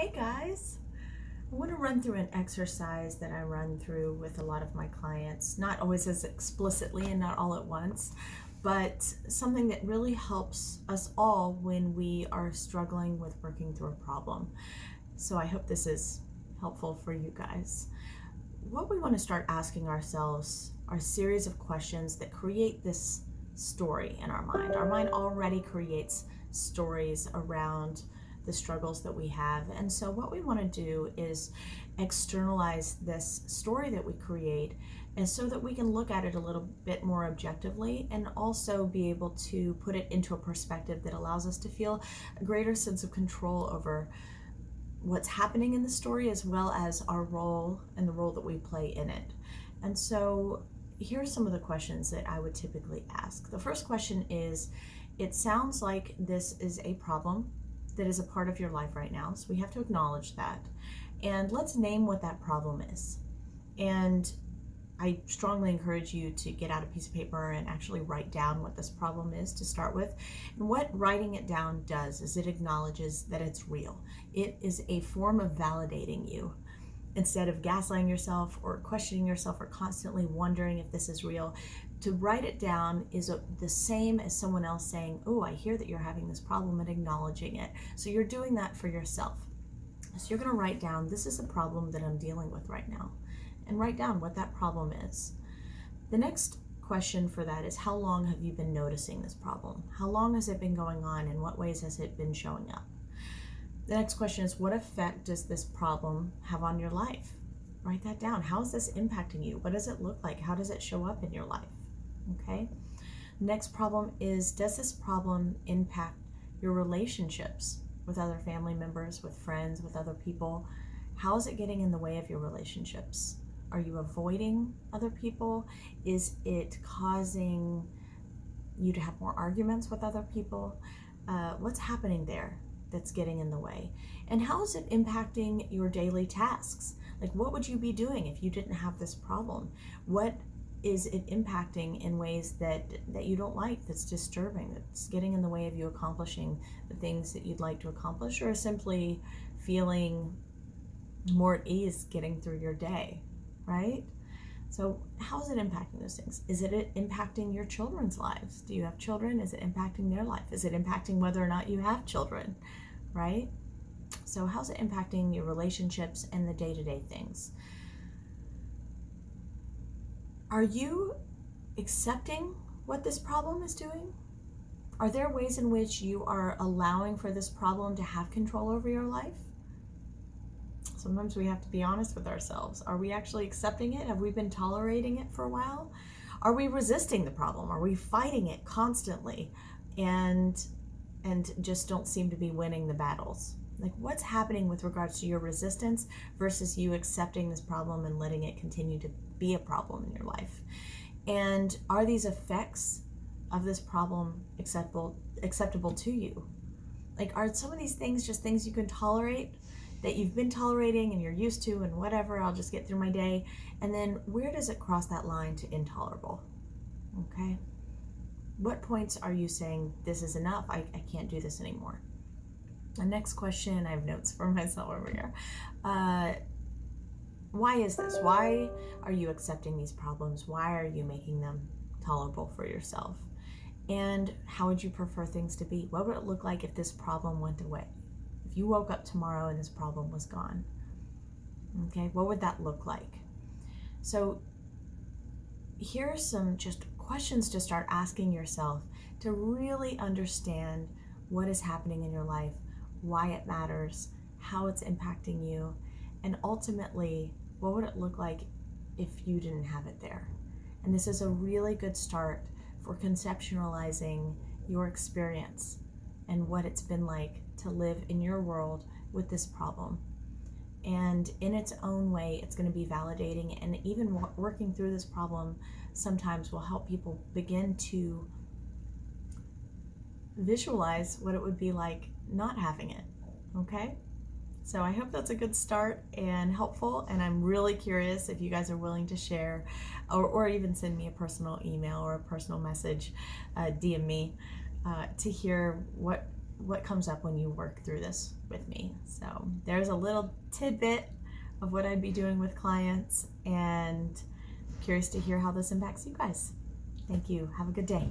Hey guys, I want to run through an exercise that I run through with a lot of my clients, not always as explicitly and not all at once, but something that really helps us all when we are struggling with working through a problem. So I hope this is helpful for you guys. What we want to start asking ourselves are a series of questions that create this story in our mind. Our mind already creates stories around the struggles that we have. And so what we want to do is externalize this story that we create, and so that we can look at it a little bit more objectively and also be able to put it into a perspective that allows us to feel a greater sense of control over what's happening in the story, as well as our role and the role that we play in it. And so here are some of the questions that I would typically ask. The first question is, it sounds like this is a problem that is a part of your life right now, so we have to acknowledge that. And let's name what that problem is. And I strongly encourage you to get out a piece of paper and actually write down what this problem is to start with. And what writing it down does is it acknowledges that it's real. It is a form of validating you. Instead of gaslighting yourself or questioning yourself or constantly wondering if this is real, to write it down is the same as someone else saying, oh, I hear that you're having this problem, and acknowledging it. So you're doing that for yourself. So you're going to write down, this is a problem that I'm dealing with right now, and write down what that problem is. The next question for that is, how long have you been noticing this problem? How long has it been going on? In what ways has it been showing up? The next question is, what effect does this problem have on your life? Write that down. How is this impacting you? What does it look like? How does it show up in your life? Okay. Next problem is, does this problem impact your relationships with other family members, with friends, with other people? How is it getting in the way of your relationships? Are you avoiding other people? Is it causing you to have more arguments with other people? What's happening there that's getting in the way? And how is it impacting your daily tasks? Like, what would you be doing if you didn't have this problem? What is it impacting in ways that you don't like, that's disturbing, that's getting in the way of you accomplishing the things that you'd like to accomplish, or simply feeling more at ease getting through your day, right? So how is it impacting those things? Is it impacting your children's lives? Do you have children? Is it impacting their life? Is it impacting whether or not you have children, right? So how's it impacting your relationships and the day-to-day things? Are you accepting what this problem is doing? Are there ways in which you are allowing for this problem to have control over your life? Sometimes we have to be honest with ourselves. Are we actually accepting it? Have we been tolerating it for a while? Are we resisting the problem? Are we fighting it constantly and just don't seem to be winning the battles? Like, what's happening with regards to your resistance versus you accepting this problem and letting it continue to be a problem in your life? And are these effects of this problem acceptable to you? Like, are some of these things just things you can tolerate, that you've been tolerating and you're used to, and whatever, I'll just get through my day? And then where does it cross that line to intolerable? Okay. What points are you saying, this is enough, I can't do this anymore? The next question, I have notes for myself over here. Why is this? Why are you accepting these problems? Why are you making them tolerable for yourself? And how would you prefer things to be? What would it look like if this problem went away? If you woke up tomorrow and this problem was gone, okay, what would that look like? So here are some just questions to start asking yourself to really understand what is happening in your life, why it matters, how it's impacting you, and ultimately, what would it look like if you didn't have it there? And this is a really good start for conceptualizing your experience and what it's been like to live in your world with this problem. And in its own way, it's going to be validating, and even working through this problem sometimes will help people begin to visualize what it would be like not having it, okay? So I hope that's a good start and helpful, and I'm really curious if you guys are willing to share or even send me a personal email or a personal message, DM me, to hear what comes up when you work through this with me. So So there's a little tidbit of what I'd be doing with clients, and curious to hear how this impacts you guys. Thank you. Have a good day.